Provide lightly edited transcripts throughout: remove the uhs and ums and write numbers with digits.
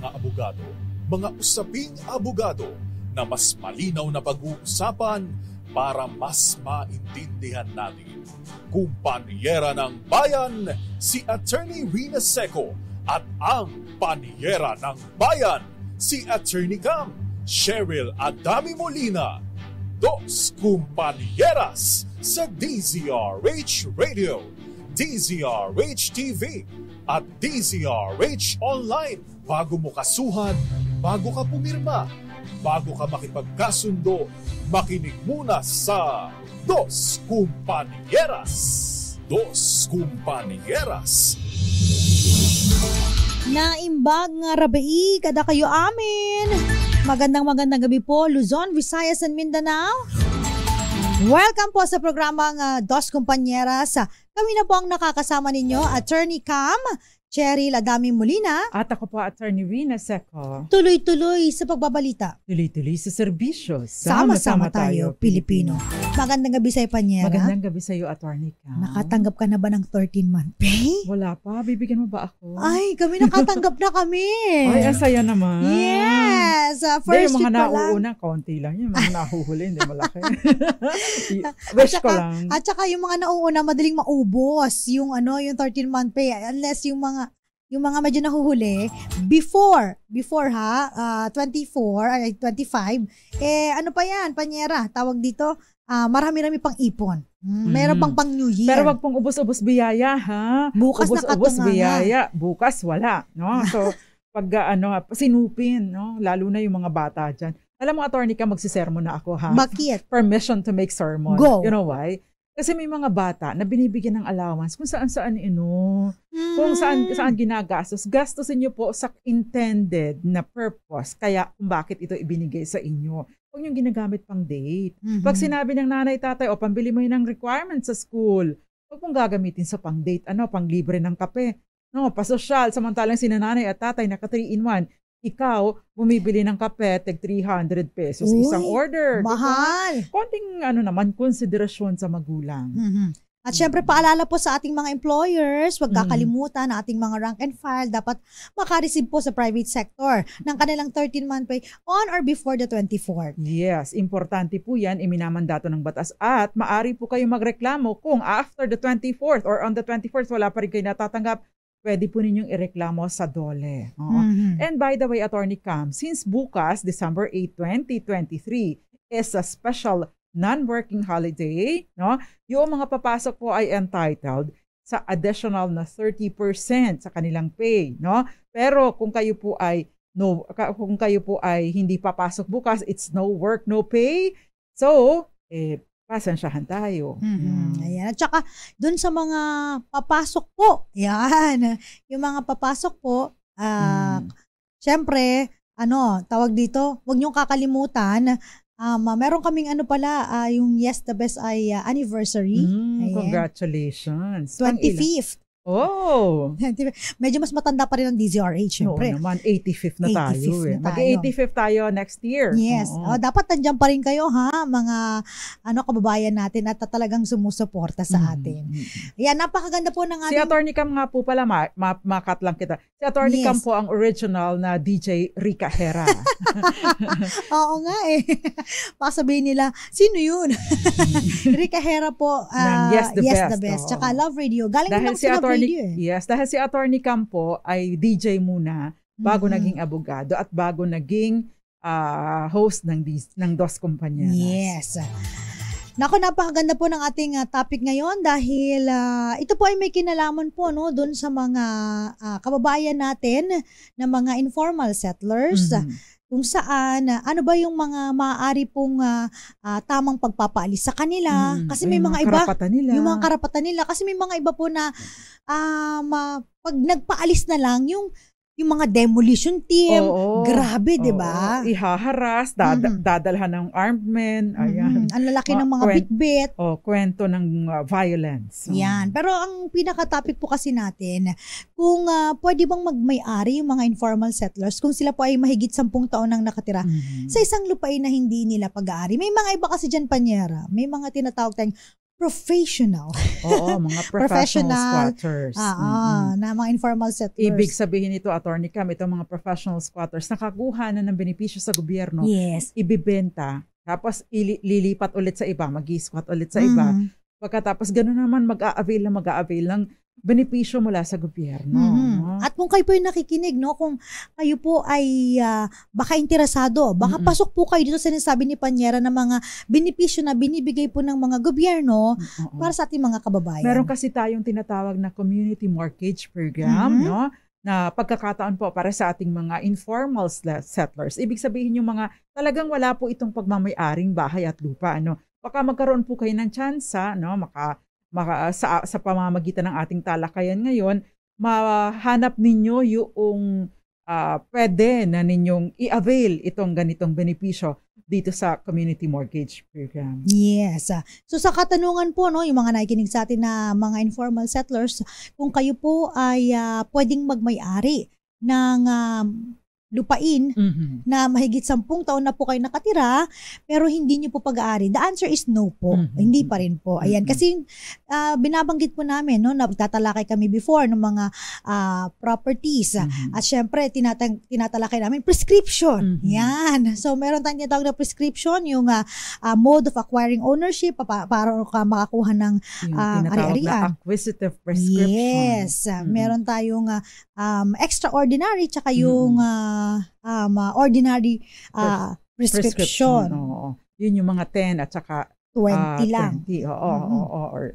mga abogado, mga usaping abogado na mas malinaw na pag-uusapan para mas maintindihan natin. Kumpanyera ng Bayan, si Attorney Rina Seco at ang Panyera ng Bayan, si Attorney Cam, Cheryl Adami Molina. Dos Kumpanieras sa DZRH Radio, DZRH TV at DZRH Online. Bago mo kasuhan, bago ka pumirma, bago ka makipagkasundo, makinig muna sa Dos Kumpanieras. Dos Kumpanieras. Naimbag nga rabai, kada kayo amin. Magandang gabi po, Luzon, Visayas, and Mindanao. Welcome po sa programang Dos Kumpanieras. Kami na po ang nakakasama ninyo, Attorney Cam, Cheryl Adami Molina. At ako po, Attorney Rina Seco. Tuloy-tuloy sa pagbabalita. Tuloy-tuloy sa serbisyo. Sama-sama tayo, Pilipino. Magandang gabi sa iyo, Panyera. Magandang gabi sa iyo, Attorney Cam. Nakatanggap ka na ba ng 13-month pay? Wala pa. Bibigyan mo ba ako? Ay, kami nakatanggap na kami. Ay, asaya naman. Yes. First week yung mga pa lang. nauuna, konti lang. Yung mga nahuhuli, hindi malaki. Wish ko lang. At saka yung mga nauuna, madaling maubos yung 13-month pay. Unless yung mga medyo nahuhuli, before 24, 25, ano pa yan, Panyera, tawag dito, marami-rami pang ipon. Meron pang New Year. Pero wag pong ubos-ubos biyaya, ha? Bukas ubos na biyaya, bukas wala, no? So, pag sinupin, no? Lalo na yung mga bata dyan. Alam mo, Attorney ka, magsisermon na ako, ha? Bakit? Permission to make sermon. Go. You know why? Kasi may mga bata na binibigyan ng allowance kung saan-saan kung saan ginagastos. Gastusin niyo po sa intended na purpose. Kaya kung bakit ito ibinigay sa inyo. Huwag niyong ginagamit pang date. Pag sinabi ng nanay, tatay, pambili mo yun ng requirements sa school, huwag mong gagamitin sa pang date, pang libre ng kape. No, pasosyal, samantalang si nanay at tatay naka 3-in-1. Ikaw, bumibili ng kape, tag 300 pesos, isang order. Mahal. Diba? Konting naman, konsiderasyon sa magulang. At syempre, paalala po sa ating mga employers, huwag kakalimutan na ating mga rank and file dapat makareceive po sa private sector ng kanilang 13-month pay on or before the 24th. Yes, importante po yan, iminamandato ng batas at maari po kayo magreklamo kung after the 24th or on the 24th wala pa rin kayo natatanggap. Pwede po ninyong ireklamo sa DOLE. And by the way, Attorney Cam, since bukas, December 8, 2023, is a special non-working holiday, no? Yung mga papasok po ay entitled sa additional na 30% sa kanilang pay, no? Pero kung kayo po ay hindi papasok bukas, it's no work, no pay. So, pasensyahan tayo. Ayan. At saka, dun sa mga papasok po, yan, yung mga papasok po, syempre, tawag dito, huwag niyong kakalimutan, meron kaming yung Yes the Best ay anniversary. Congratulations. 25th. Oh! Medyo mas matanda pa rin ang DZRH, syempre. Oo naman, 85th na tayo. Mag-85th tayo next year. Yes. Dapat nandiyan pa rin kayo, ha? Mga kababayan natin at talagang sumusuporta sa atin. Ayan, napakaganda po ng ating... Si Attorney Cam nga po pala, makat lang kita. Si Attorney Cam po ang original na DJ Rica Hera. Oo nga eh. Baka sabihin nila, sino yun? Rica Hera po, Yes the Best. Tsaka Love Radio. Galing dahil naman si Love Radio eh. Yes, dahil si Attorney Cam po ay DJ muna bago naging abogado at bago naging host ng Dos Kumpanieras. Yes. Naku, napakaganda po ng ating topic ngayon dahil ito po ay may kinalaman po doon sa mga kababayan natin na mga informal settlers. Kung saan, ano ba yung mga maaari pong tamang pagpapaalis sa kanila. Kasi may mga iba, yung mga karapatan nila. Kasi may mga iba po na pag nagpaalis na lang, yung mga demolition team, grabe, di ba? Ihaharas, dadalhan ng armed men. Ayan. Ang lalaki ng mga bitbit. Kwento ng violence. Yan. Pero ang pinaka-topic po kasi natin, kung pwede bang magmay-ari yung mga informal settlers, kung sila po ay mahigit 10 taon nang nakatira sa isang lupain na hindi nila pag-aari. May mga iba kasi dyan, Panyera, may mga tinatawag tayong professional. Oo, mga professional squatters. Na mga informal settlers. Ibig sabihin nito, Attorney Cam, itong mga professional squatters, nakakuha na ng benepisyo sa gobyerno, Yes. ibibenta, tapos lilipat ulit sa iba, mag-i-squat ulit sa iba. Pagkatapos gano'n naman mag-a-avail ng benepisyo mula sa gobyerno. No? At kung kayo po yung nakikinig, no, kung kayo po ay baka interesado, baka pasok po kayo dito sa sinasabi ni Panyera na mga benepisyo na binibigay po ng mga gobyerno para sa ating mga kababayan. Meron kasi tayong tinatawag na community mortgage program, no? Na pagkakataon po para sa ating mga informal settlers. Ibig sabihin yung mga talagang wala po itong pagmamay-aring bahay at lupa, ano? Baka magkaroon po kayo ng tsansa, no? Sa pamamagitan ng ating talakayan ngayon, mahanap ninyo yung pwede na ninyong i-avail itong ganitong benepisyo dito sa community mortgage program. Yes. So sa katanungan po, no, yung mga nakikinig sa atin na mga informal settlers, kung kayo po ay pwedeng magmay-ari ng lupain na mahigit 10 taon na po kayo nakatira pero hindi nyo po pag-aari. The answer is no po. Hindi pa rin po. Ayan. Kasi binabanggit po namin, no, nagtatalakay kami before ng mga properties. At syempre, tinatalakay namin prescription. Yan. So meron tayong tinatawag na prescription, yung mode of acquiring ownership para ka makakuha ng ari-arian. Na acquisitive prescription. Yes. Meron tayong extraordinary tsaka yung ordinary prescription. Oo. Yun yung mga 10 at saka 20 lang. 20,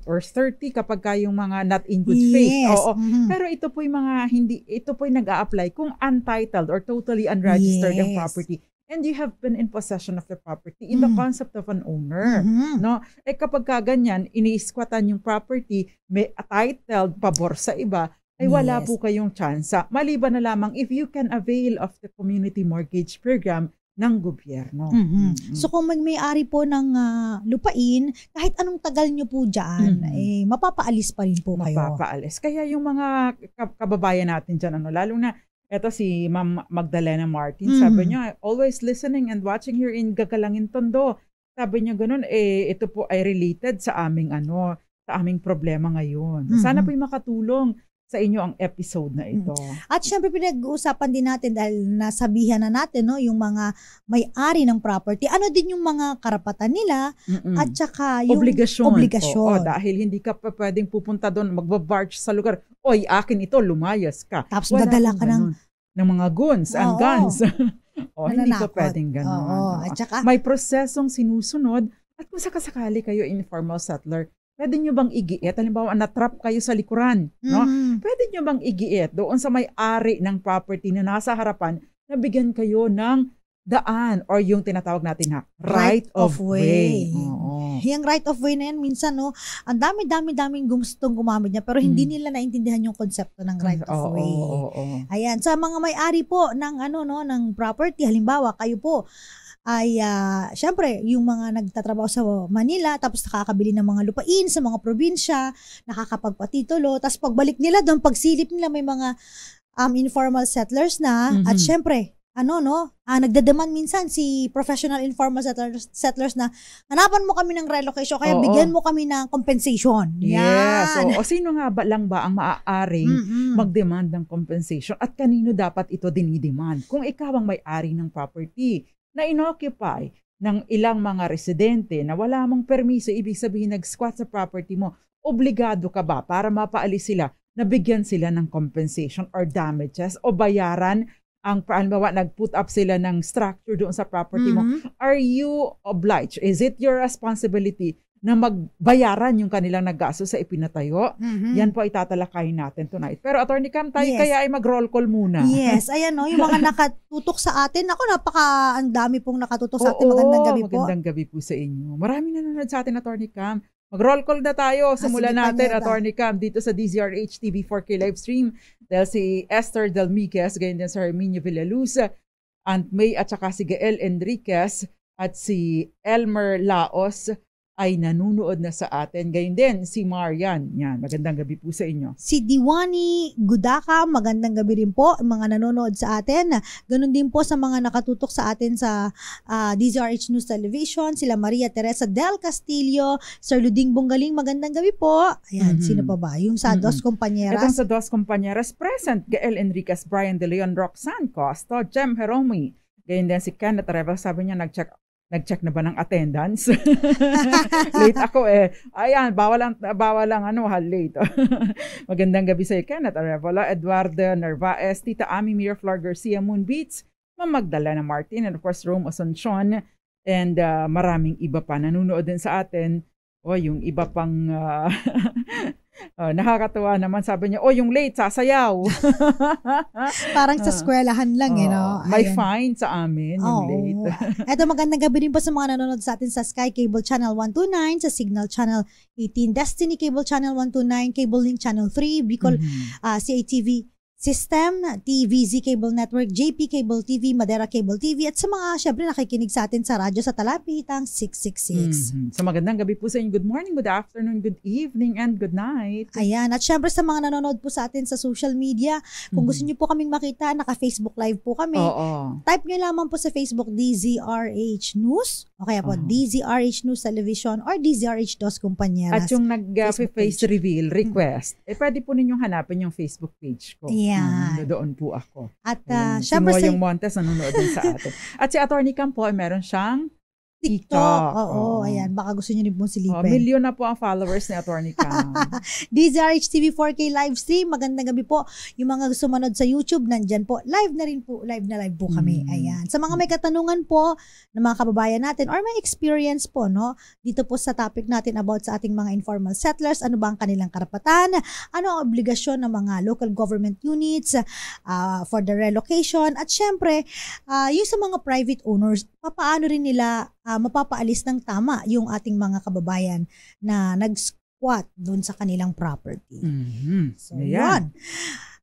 or 30 kapag yung mga not in good faith. Yes. Pero ito po yung mga ito po yung nag-a-apply kung untitled or totally unregistered ang property. And you have been in possession of the property in the concept of an owner. No? Kapag ganyan, ini-squatan yung property, may titled, pabor sa iba, ay wala po kayong tsansa. Maliban na lamang if you can avail of the community mortgage program ng gobyerno. So kung may-ari po ng lupain, kahit anong tagal nyo po dyan, mapapaalis pa rin po kayo. Mapapaalis. Kaya yung mga kababayan natin dyan, lalo na eto si Ma'am Magdalena Martin, sabi niya, always listening and watching here in Gagalangin Tondo. Sabi niya ganun, ito po ay related sa aming sa aming problema ngayon. Sana po yung makatulong sa inyo ang episode na ito. At syempre pinag-uusapan din natin dahil nasabihan na natin, no, yung mga may-ari ng property. Ano din yung mga karapatan nila at saka yung obligasyon. Oo, dahil hindi ka pa pwedeng pupunta doon, magbabarge sa lugar. Oy, akin ito, lumayas ka. Tapos dadala ka ng mga guns and guns. Hindi ka pwedeng gano'n. At saka, may prosesong sinusunod at kung sakasakali kayo informal settler, pwede nyo bang igiit? Halimbawa, na-trap kayo sa likuran. No? Pwede nyo bang igiit doon sa may-ari ng property na nasa harapan na bigyan kayo ng daan or yung tinatawag natin na right of way. Yung right of way na yan, minsan, no, ang dami-daming gustong gumamit niya pero hindi nila naintindihan yung konsepto ng right of way. Ayan, sa mga may-ari po ng ng property, halimbawa, kayo po ay syempre yung mga nagtatrabaho sa Manila tapos nakakabili ng mga lupain sa mga probinsya, nakakapagpatitulo, tapos pagbalik nila doon, pagsilip nila may mga informal settlers na at syempre nagdademand minsan si professional informal settlers na hanapan mo kami ng relocation kaya bigyan mo kami ng compensation. Yes. O sino nga ba ang maaaring mag-demand ng compensation at kanino dapat ito dinidemand? Kung ikaw ang may-ari ng property na inoccupy ng ilang mga residente na wala mong permiso, ibig sabihin nag-squat sa property mo, obligado ka ba para mapaalis sila na bigyan sila ng compensation or damages o bayaran ang halimbawa nag-put up sila ng structure doon sa property mo? Are you obliged? Is it your responsibility na magbayaran yung kanilang naggasto sa ipinatayo? Yan po itatalakayin natin tonight. Pero Attorney Cam, tayo kaya ay mag-roll call muna. Yes, ayan yung mga nakatutok sa atin. Ako, ang dami pong nakatutok sa atin. Magandang gabi po. Magandang gabi po sa inyo. Maraming nanonood sa atin, Attorney Cam. Mag-roll call na tayo. Simulan natin, Attorney Cam, dito sa DZRH TV 4K live stream. Dahil si Esther Delmiquez, ganyan din sa Herminio Villaluz, Aunt May at saka si Gael Enriquez at si Elmer Laos ay nanunood na sa atin. Gayun din, si Marian. Yan, magandang gabi po sa inyo. Si Diwani Gudaka, magandang gabi rin po, mga nanonood sa atin. Ganun din po sa mga nakatutok sa atin sa DZRH News Television, sila Maria Teresa Del Castillo, Sir Luding Bonggaling, magandang gabi po. Ayan, sino pa ba? Yung sa Dos Compañeras. Itong sa Dos Compañeras present, Gael Enriquez, Brian De Leon, Roxanne Costo, Jem Heromi. Gayun din si Kenneth Revel, sabi niya nag-check na ba ng attendance? Late ako eh. Ayan, bawal lang late. Magandang gabi sa Kenneth Arevalo, Eduardo Narvaez, Tita Ami Miraflor Garcia Moonbeats, Ma'am Magdalena Martin, and of course Rome Asuncion, and maraming iba pa nanonood din sa atin. Yung iba pang nakakatuwa naman, sabi niya, yung late, sasayaw. Parang sa eskwelahan lang, no? May fine sa amin, yung late. Eto, magandang gabi rin po sa mga nanonood sa atin sa Sky Cable Channel 129, sa Signal Channel 18, Destiny Cable Channel 129, Cable Link Channel 3, Bicol CATV System, TVZ Cable Network, JP Cable TV, Madera Cable TV, at sa mga syempre nakikinig sa atin sa radyo sa Talapitang 666. So magandang gabi po sa inyo. Good morning, good afternoon, good evening, and good night. Ayan, at syempre sa mga nanonood po sa atin sa social media, kung gusto niyo po kaming makita, naka-Facebook Live po kami. Type nyo lamang po sa Facebook DZRH News, o kaya po DZRH News Television or DZRH Dos Compañeras. At yung nag-face reveal request, pwede po ninyong hanapin yung Facebook page ko. Yan. Doon po ako. At syempre si Moyong Montes nanonood din sa atin. At si Attorney Cam po, meron siyang TikTok. Oo, ayan. Baka gusto niyo rin pong silipin. Million na po ang followers ni Attorney Cam. DZRH TV 4K live stream. Magandang gabi po. Yung mga gusto manood sa YouTube, nandyan po. Live na rin po. Live po kami. Ayan. Sa mga may katanungan po ng mga kababayan natin or may experience po, no? Dito po sa topic natin about sa ating mga informal settlers. Ano ba ang kanilang karapatan? Ano ang obligasyon ng mga local government units for the relocation? At syempre, yung sa mga private owners, paano rin nila mapapaalis ng tama yung ating mga kababayan na nag-squat doon sa kanilang property. So, yan.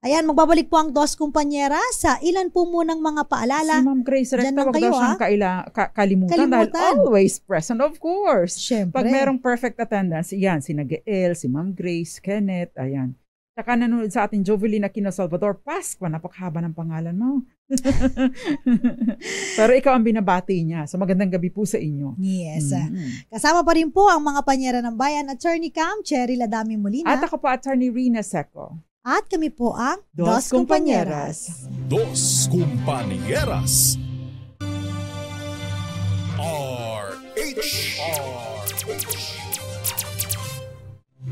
Ayan, magbabalik po ang Dos Compañeras sa ilan po munang mga paalala. Si Ma'am Grace Recta, wag daw siyang kalimutan dahil always present, of course. Siyempre. Pag merong perfect attendance, yan, si Nagael, si Ma'am Grace, Kenneth, ayan. Saka nanonood sa atin, Jovelina Aquino Salvador Pascua, napakahaba ng pangalan mo. Pero ikaw ang binabati niya. So magandang gabi po sa inyo. Yes. Kasama pa rin po ang mga panyera ng bayan, Attorney Cam, Cherry Ladami Molina. At ako po, Attorney Rina Seco. At kami po ang Dos Compañeras. Dos Compañeras.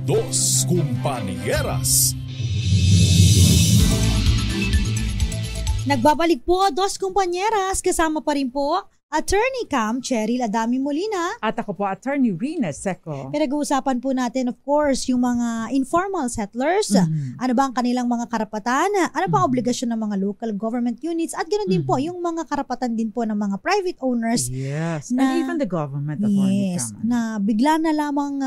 Dos Compañeras. Nagbabalik po, Dos Compañeras. Kasama pa rin po Attorney Cam, Cherry Ladami Molina. At ako po, Attorney Rina Seco. Pinag-uusapan po natin, of course, yung mga informal settlers. Ano ba ang kanilang mga karapatan? Ano ba ang obligasyon ng mga local government units? At ganoon din po, yung mga karapatan din po ng mga private owners. Yes, and even the government. Attorney Cam. Na bigla na lamang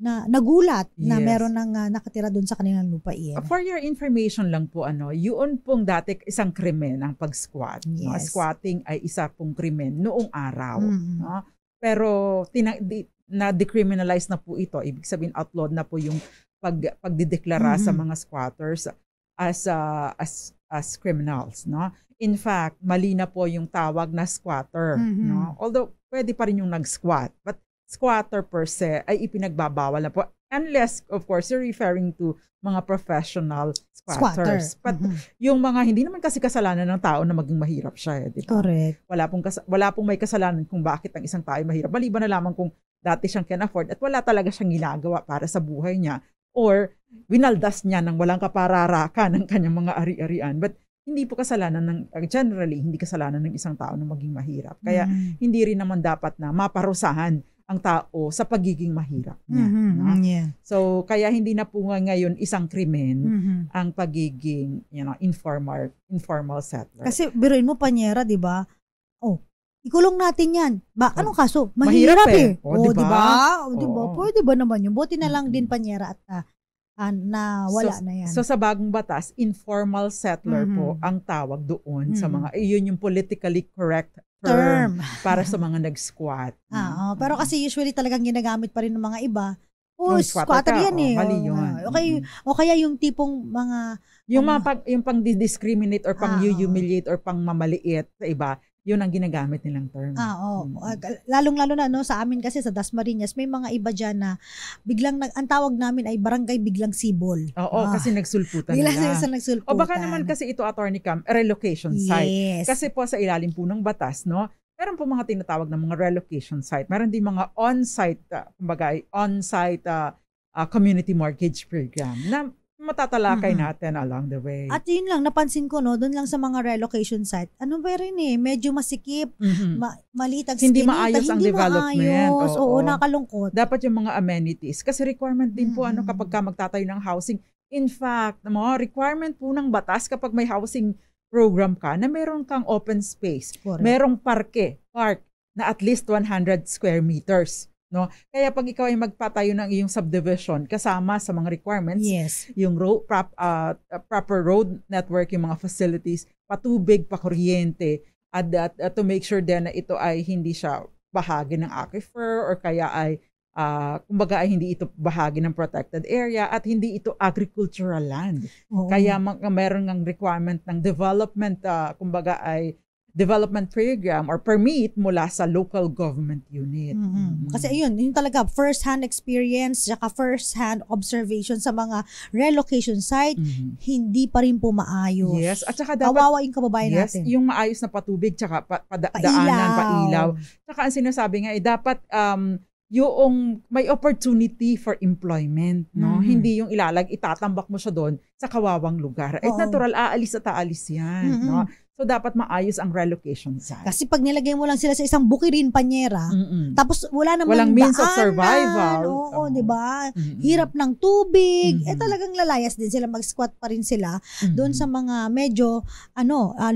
na nagulat na meron ng nakatira doon sa kanilang lupain. For your information lang po, yun pong dati isang krimen ang pag-squat. Yes. Squatting ay isa pong krimen noong araw. No? Pero na-decriminalize na po ito. Ibig sabihin, outlawed na po yung pagdideklara sa mga squatters as criminals. No? In fact, mali na po yung tawag na squatter. No? Although, pwede pa rin yung nag-squat. But squatter per se ay ipinagbabawal na po. Unless, of course, you're referring to mga professional squatters. But yung mga hindi naman kasi kasalanan ng tao na maging mahirap siya. Diba? Correct. Wala pong may kasalanan kung bakit ang isang tao ay mahirap. Maliban na lamang kung dati siyang can afford at wala talaga siyang ginagawa para sa buhay niya. Or winaldas niya ng walang kapararaka ng kanyang mga ari-arian. But hindi po kasalanan generally, hindi kasalanan ng isang tao na maging mahirap. Kaya hindi rin naman dapat na maparusahan ang tao sa pagiging mahirap niya. No? Yeah. So, kaya hindi na po ngayon isang krimen ang pagiging informal settler. Kasi biruin mo, panyera, di ba? Ikulong natin yan. Anong kaso? Mahirap Mahirap eh. O, diba? Diba? Pwede ba naman yun? Buti na lang din, panyera, at na wala na yan. So sa bagong batas, informal settler po ang tawag doon sa mga, yun yung politically correct term para sa mga nag-squat. Pero kasi usually talagang ginagamit pa rin ng mga iba. Squatter Squatter ka, yan eh. mali yun. Okay, o kaya yung tipong mga yung pang discriminate or pang humiliate or pang mamaliit sa iba, yun ang ginagamit nilang term. Lalong-lalo na sa amin kasi sa Dasmariñas, may mga iba dyan na biglang ang tawag namin ay barangay biglang sibol. Kasi nagsulputan biglang nila. nagsulputan. O baka naman kasi ito, Attorney Cam, relocation site. Yes. Kasi po sa ilalim po ng batas, no? Meron po mga tinatawag na mga relocation site. Meron din mga on-site, community mortgage program na matatalakay natin along the way. At yun lang, napansin ko, doon lang sa mga relocation site, medyo masikip, maliit ang hindi skinita, maayos ang development. Oo, nakalungkot. Dapat yung mga amenities. Kasi requirement din po kapag ka magtatayo ng housing. In fact, requirement po ng batas kapag may housing program ka na meron kang open space. Correct. Merong park na at least 100 square meters. No? Kaya pag ikaw ay magpatayo ng iyong subdivision kasama sa mga requirements, yung proper road network, yung mga facilities, patubig, pakuryente, at to make sure din na ito ay hindi siya bahagi ng aquifer or kaya ay kumbaga ay hindi ito bahagi ng protected area at hindi ito agricultural land. Kaya meron ng requirement ng development, kumbaga ay development program or permit mula sa local government unit. Kasi yun talaga first-hand experience saka first-hand observation sa mga relocation site, hindi pa rin po maayos. Yes, at saka dapat kawawa yung kababayan natin. Yung maayos na patubig tsaka daanan, pailaw. Tsaka ang sinasabi nga dapat yung may opportunity for employment, no? Hindi yung itatambak mo siya doon sa kawawang lugar. Natural, aalis at aalis yan, no? So, dapat maayos ang relocation site. Kasi pag nilagay mo lang sila sa isang bukirin, panyera, tapos walang means of survival. Oo, di ba? Hirap ng tubig. Talagang lalayas din sila. Mag-squat pa rin sila doon sa mga medyo,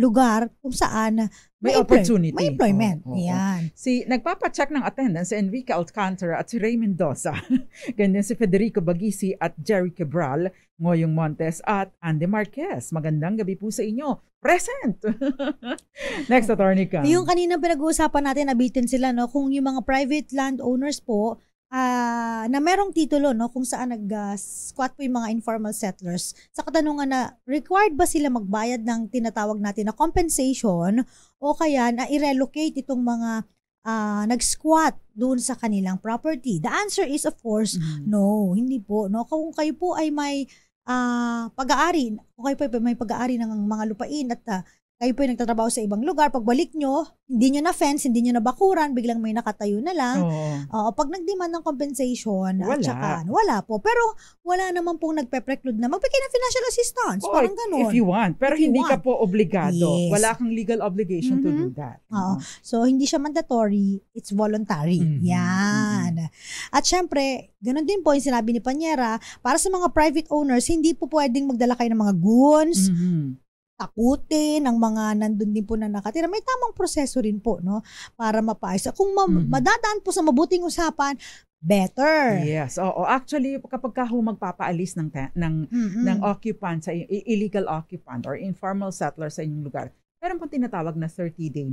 lugar kung saan may opportunity. May employment. Yan. Nagpapacheck ng attendance si Enrique Alcantara at si Ray Mendoza. Ganyan si Federico Bagisi at Jerry Cabral, Ngoyong Montes at Andy Marquez. Magandang gabi po sa inyo. Present! Next, Attorney Cam. Yung kanina pinag-uusapan natin, nabitin sila, kung yung mga private landowners po, na merong titulo, kung saan nag-squat po yung mga informal settlers, sa katanungan na required ba sila magbayad ng tinatawag natin na compensation o kaya na i-relocate itong mga nag-squat doon sa kanilang property? The answer is of course, no, hindi po. Kung kayo po ay may pag-aari, kung kayo po ay may pag-aari ng mga lupain at kayo po ay nagtatrabaho sa ibang lugar, pagbalik nyo, hindi nyo na fence, hindi nyo na bakuran, biglang may nakatayo na lang. Pag nag-demand ng compensation, wala po. Pero wala naman pong nagpe-preclude na magbigay ng financial assistance. Parang ganun. If you want. Pero hindi ka po obligado. Yes. Wala kang legal obligation to do that. So, hindi siya mandatory. It's voluntary. Yan. At syempre, ganun din po yung sinabi ni Panyera, para sa mga private owners, hindi po pwedeng magdala kayo ng mga goons, takutin ng mga nandun din po na nakatira. May tamang proseso rin po, para mapaayos. Kung madadaan po sa mabuting usapan, better. Yes. Actually, kapag magpapaalis ng occupant, sa illegal occupant or informal settler sa inyong lugar, meron pong tinatawag na 30-day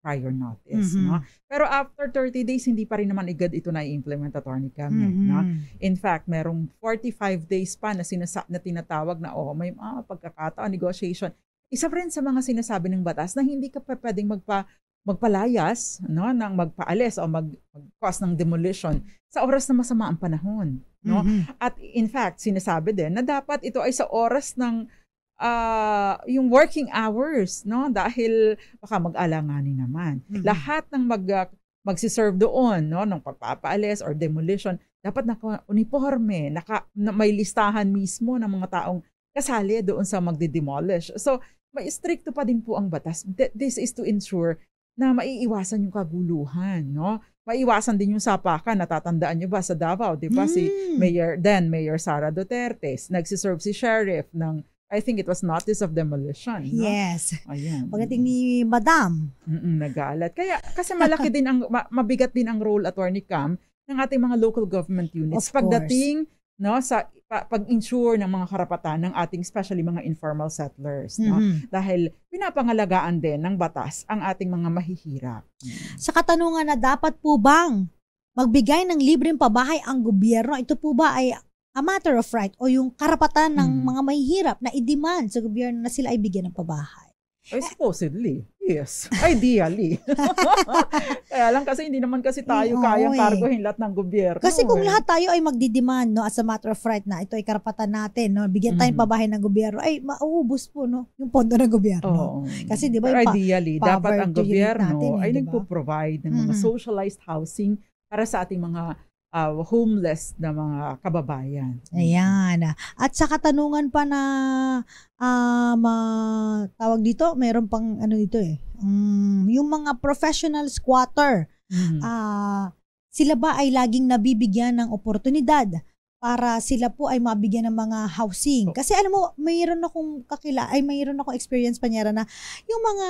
prior notice. No? Pero after 30 days, hindi pa rin naman agad ito na-implement, Attorney Cam. No? In fact, merong 45 days pa na tinatawag na may pagkakataon, negotiation. Isa rin sa mga sinasabi ng batas na hindi ka pa pwedeng magpalayas, ng magpaalis o mag-cause ng demolition sa oras na masama ang panahon. No? At in fact, sinasabi din na dapat ito ay sa oras ng yung working hours, dahil baka mag-alanganin naman. Lahat ng magsiserve doon, ng pagpapaalis or demolition, dapat naka-uniforme, may listahan mismo ng mga taong kasali doon sa magdi-demolish. So, may stricto pa din po ang batas. This is to ensure na maiiwasan yung kaguluhan, Maiwasan din yung sapakan. Natatandaan nyo ba sa Davao, di ba? Si Mayor Sara Duterte, nagsiserve si sheriff ng, I think it was notice of demolition. Yes. Ayan. Pagdating ni Madam. Nagalat. Kasi malaki din mabigat din ang role, Attorney Cam, ng ating mga local government units. Pagdating no, sa pag-ensure ng mga karapatan ng ating especially mga informal settlers, no? Dahil pinapangalagaan din ng batas ang ating mga mahihirap. Sa katanungan na dapat po bang magbigay ng libreng pabahay ang gobyerno, ito po ba ay a matter of right o yung karapatan ng mga mahihirap na i-demand sa gobyerno na sila ay bigyan ng pabahay? Supposedly, yes. Ideally. Kaya lang kasi hindi naman kasi tayo kayang kargohin lahat ng gobyerno. Kasi kung lahat tayo ay magdidemand, no, as a matter of right na ito ay karapatan natin, no, bigyan tayong pabahay ng gobyerno, ay mauubos po, no, yung pondo ng gobyerno. Kasi di ba ideally, dapat ang gobyerno natin, ay diba? nagpo-provide ng mga socialized housing para sa ating mga homeless na mga kababayan. Ayan. At sa katanungan pa na tawag dito, meron pang ano dito yung mga professional squatter, sila ba ay laging nabibigyan ng oportunidad para sila po ay mabigyan ng mga housing? Kasi alam mo, mayroon akong experience pa niya na yung mga,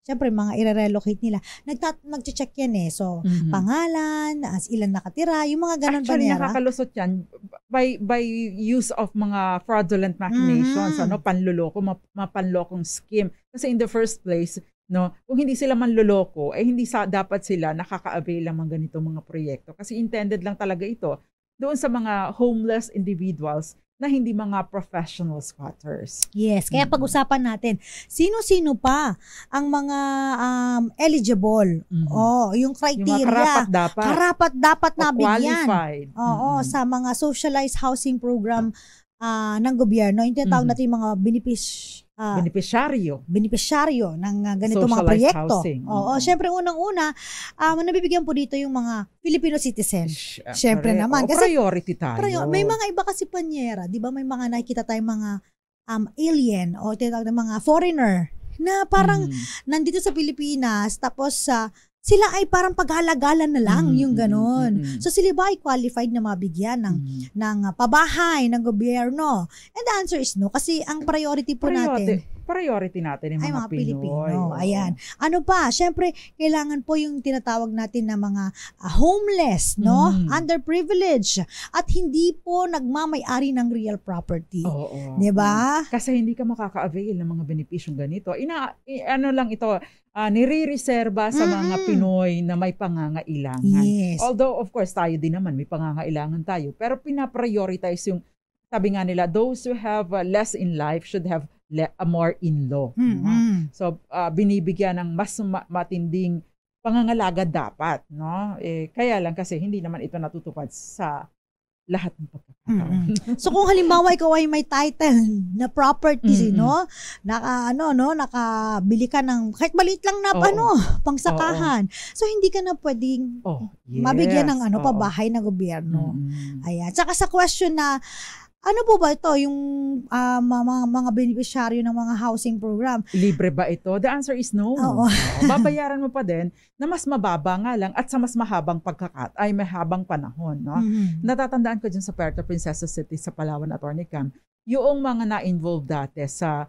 syempre mga i-relocate nila, nag-check yan So, pangalan, ilan nakatira, yung mga ganun pa niya. Actually, nakakalusot yan by use of mga fraudulent machinations, panluloko, mapanlokong scheme. Kasi in the first place, no, kung hindi sila manluloko, hindi dapat sila nakaka-avail ng mga ganitong mga proyekto. Kasi intended lang talaga ito doon sa mga homeless individuals na hindi mga professional squatters. Yes, kaya pag-usapan natin, sino-sino pa ang mga eligible? Yung criteria. Yung karapat-dapat nabigyan. Qualified. Sa mga socialized housing program ng gobyerno. Yung tinatawag natin yung mga benepisyaryo ng ganito mga proyekto. Syempre unang-una, nabibigyan po dito yung mga Filipino citizen. Syempre naman. Kasi priority tayo. May mga iba kasi panyera, di ba? May mga nakikita tayong mga alien o tinatawag na mga foreigner na parang nandito sa Pilipinas tapos sila ay parang paghalagalan na lang yung ganon. So sila ba ay qualified na mabigyan ng pabahay ng gobyerno? And the answer is no, kasi ang priority natin yung mga Pilipino. Ayan. Ano pa? Syempre, kailangan po yung tinatawag natin na mga homeless, no? Underprivileged. At hindi po nagmamay-ari ng real property. Diba? Kasi hindi ka makaka-avail ng mga benepisyong ganito. Ano lang ito, nire-reserva sa mga Pinoy na may pangangailangan. Yes. Although, of course, tayo din naman, may pangangailangan tayo. Pero pinaprioritize yung, sabi nga nila, those who have less in life should have more in law. So, binibigyan ng mas matinding pangangalaga dapat. No? Kaya lang kasi hindi naman ito natutupad sa lahat ng pagkakataon. So kung halimbawa ikaw ay may title na property, no? Nakabili ka ng kahit maliit lang na pangsakahan. So hindi ka na pwedeng mabigyan ng pabahay ng gobyerno. Ayan. Saka sa question na ano po ba ito, yung mga beneficiaryo ng mga housing program? Libre ba ito? The answer is no. Babayaran mo pa din na mas mababa nga lang at sa mas mahabang mahabang panahon. No? Natatandaan ko dyan sa Puerto Princesa City sa Palawan, Atty. Cam, yung mga na-involve dati sa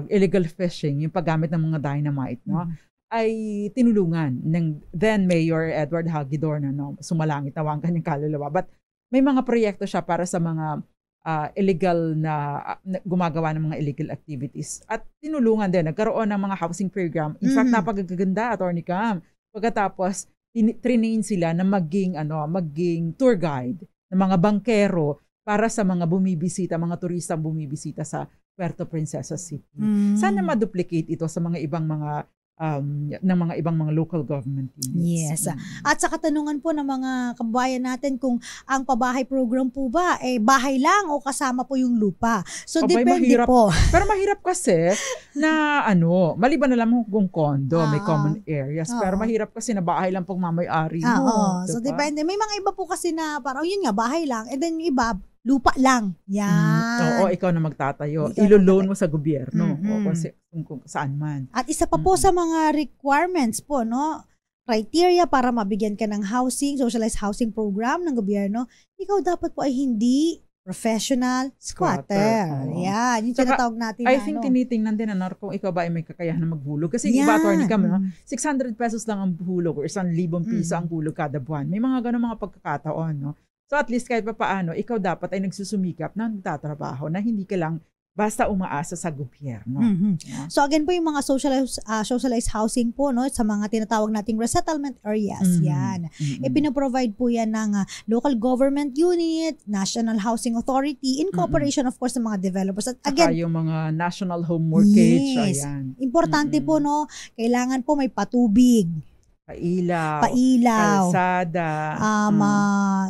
illegal fishing, yung paggamit ng mga dynamite, no? Ay tinulungan ng then Mayor Edward Hagidor na sumalangit na ang kanyang kaluluwa. But may mga proyekto siya para sa mga illegal na gumagawa ng mga illegal activities. At tinulungan din, nagkaroon ng mga housing program. In fact, napakaganda, Atty. Cam. Pagkatapos, train sila na maging tour guide ng mga bankero para sa mga bumibisita, mga turistang bumibisita sa Puerto Princesa City. Sana ma-duplicate ito sa mga ibang mga ng mga ibang mga local government units. Yes. At sa katanungan po ng mga kababayan natin kung ang pabahay program po ba bahay lang o kasama po yung lupa. So depende mahirap po. Pero mahirap kasi na maliban na lang kung condo, may common areas. Pero mahirap kasi na bahay lang pong mamay-ari mo. So depende. May mga iba po kasi na parang yun nga, bahay lang. And then yung iba, lupa lang. Yan. Ikaw na magtatayo. Ilo-loan mo sa gobyerno kung saan man. At isa pa po sa mga requirements po, no? Criteria para mabigyan ka ng housing, socialized housing program ng gobyerno, ikaw dapat po ay hindi professional squatter. Yan. Yung tinatawag natin I think tinitingnan din kung ikaw ba ay may kakayahan na maghulog. Kasi iba, Atty. Cam, 600 pesos lang ang hulog or 1,000 piso ang hulog kada buwan. May mga ganun mga pagkakataon, no? So at least kahit papaano, ikaw dapat ay nagsusumikap na nagtatrabaho na hindi ka lang basta umaasa sa gobyerno. Yeah. So again po yung mga socialized housing po no sa mga tinatawag nating resettlement areas. Yan. Ipino-provide po yan ng local government unit, National Housing Authority in cooperation of course ng mga developers. At Saka again, yung mga national home mortgage, yes, ayan. importante po no, kailangan po may patubig, Pailaw, kalsada.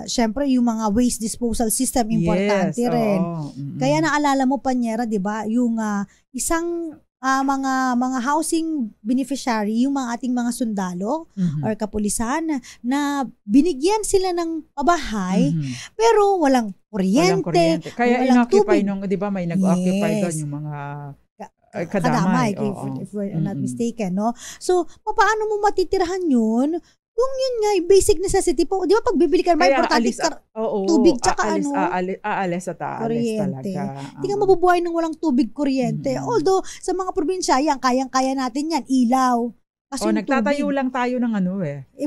Syempre yung mga waste disposal system importante rin. Kaya naalala mo Panyera, 'di ba, yung isang mga housing beneficiary, yung mga ating mga sundalo or kapulisan na binigyan sila ng pabahay pero walang kuryente. Kaya walang inoccupy tubig. nung, 'di ba, may nag-occupy doon yung mga kadamay. If we're not mistaken, no? So, paano mo matitirahan yun? Kung yun nga, basic necessity po. Di ba pag bibili ka, may importante tubig, tsaka aalis at aalis kuryente. talaga. Hindi ka mabubuhay ng walang tubig, kuryente. Although, sa mga probinsya, yan, kayang-kaya natin yan, ilaw. Kasi nagtatayo tubig, lang tayo ng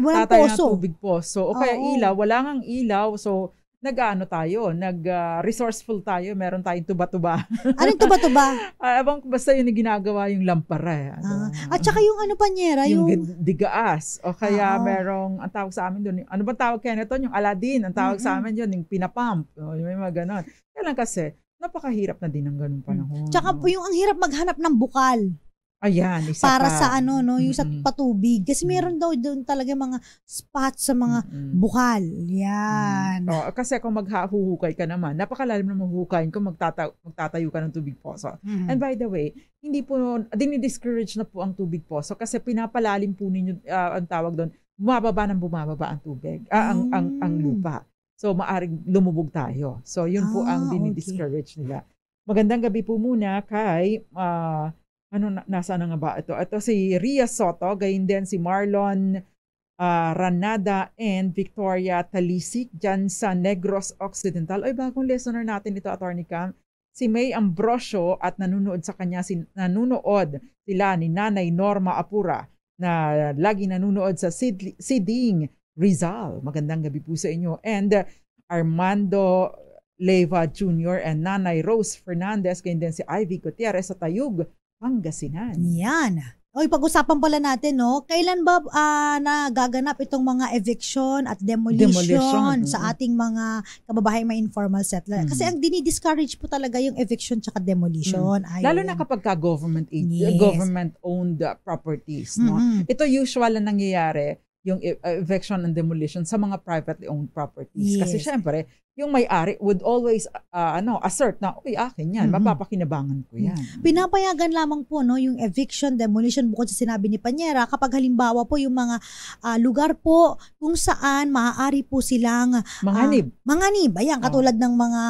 walang tatayo poso. ng tubig poso. O kaya ilaw, wala ngang ilaw. So, resourceful tayo, meron tayong tuba-tuba. Anong tuba-tuba? Basta yun yung ginagawa yung lampara. At saka yung Panyera, yung digaas. O kaya merong, ang tawag sa amin doon, ano ba tawag kaya nito? Yung Aladdin, ang tawag sa amin yun, yung pinapump. Yung mga ganon. Kaya lang kasi, napakahirap na din ng ganung panahon. Tsaka po yung ang hirap maghanap ng bukal. Ayan, isa para pa. sa yung sa patubig. Kasi meron daw doon talaga mga spots sa mga bukal. Yan. Kasi kung maghuhukay ka naman, napakalalim na maghuhukayin kung magtatayo ka ng tubig poso. And by the way, hindi po, dinidiscourage na po ang tubig poso kasi pinapalalim po ninyo, ang tawag doon, bumababa ang tubig, ang lupa. So, maaring lumubog tayo. So, yun po ang dinidiscourage nila. Magandang gabi po muna kay... nasa na nga ba ito? Ito si Ria Soto, gayon din si Marlon Ranada and Victoria Talisik dyan sa Negros Occidental. Ay, bagong listener natin ito, Attorney Cam. Si May Ambrosio at nanonood sila ni Nanay Norma Apura na lagi nanonood sa Siding Rizal. Magandang gabi po sa inyo. And Armando Leva Jr. and Nanay Rose Fernandez, gayon din si Ivy Gutierrez sa Tayug, Pangasinan. Yan. Pag-usapan pala natin, no? Kailan ba nagaganap itong mga eviction at demolition sa ating mga kababahay may informal settler? Kasi ang dinidiscourage po talaga yung eviction tsaka demolition. Lalo na kapag government-owned properties. No? Ito usual na nangyayari, yung eviction and demolition sa mga privately owned properties. Kasi syempre, yung may-ari would always assert na, okay, akin yan, mapapakinabangan ko yan. Pinapayagan lamang po no, yung eviction, demolition, bukod sa sinabi ni Panyera, kapag halimbawa po yung mga lugar po kung saan maaari po silang manganib. Ayan, katulad ng mga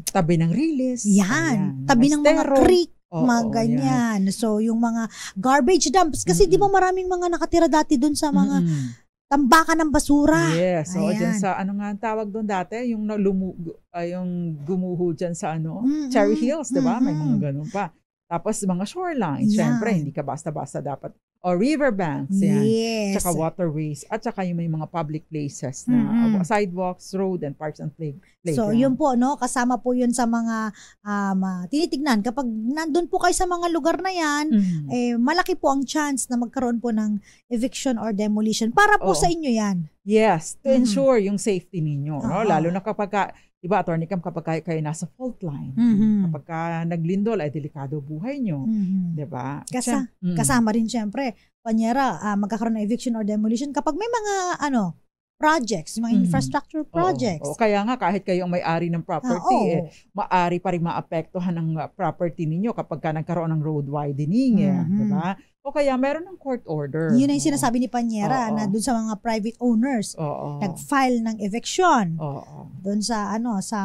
tabi ng riles. Yan, tabi ng mga creek. Mga ganyan. Yan. So, yung mga garbage dumps. Kasi di ba maraming mga nakatira dati dun sa mga tambakan ng basura. Yes. So, dyan sa, ano nga ang tawag doon dati? Yung gumuho dyan sa Cherry Hills, di ba? May mga ganun pa. Tapos mga shorelines, syempre, hindi ka basta-basta dapat. O riverbanks, yan. Yes. Tsaka waterways. At tsaka yung may mga public places na sidewalks, road, and parks and playground. So, yun po, no? Kasama po yun sa mga tinitignan. Kapag nandun po kayo sa mga lugar na yan, malaki po ang chance na magkaroon po ng eviction or demolition. Para po sa inyo yan. Yes, to ensure yung safety ninyo. No? Lalo na kapag diba, Attorney Cam, kapag kayo nasa fault line, kapag naglindol, ay delikado buhay nyo. Diba? Kasama rin syempre, Panyera, magkakaroon ng eviction or demolition kapag may mga projects, mga infrastructure projects. Kaya nga, kahit kayo ang may-ari ng property, maaari pa rin maapektuhan ng property ninyo kapag nagkaroon ng road widening. Diba? O kaya meron ng court order. Yun ang sinasabi ni Panyera na dun sa mga private owners nag-file ng eviction. Dun sa sa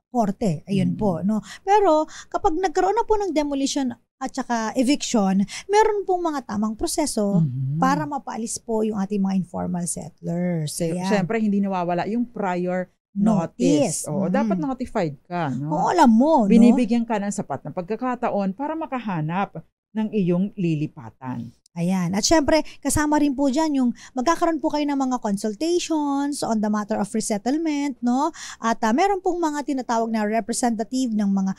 korte. Ayun po, no. Pero kapag nagkaroon na po ng demolition at saka eviction, meron pong mga tamang proseso para mapaalis po yung ating mga informal settlers. Siyempre hindi nawawala yung prior notice. Dapat notified ka, no. Oo, alam mo, binibigyan ka ng sapat na pagkakataon para makahanap ng iyong lilipatan. Ayan. At syempre, kasama rin po dyan yung magkakaroon po kayo ng mga consultations on the matter of resettlement, no? At meron pong mga tinatawag na representative ng mga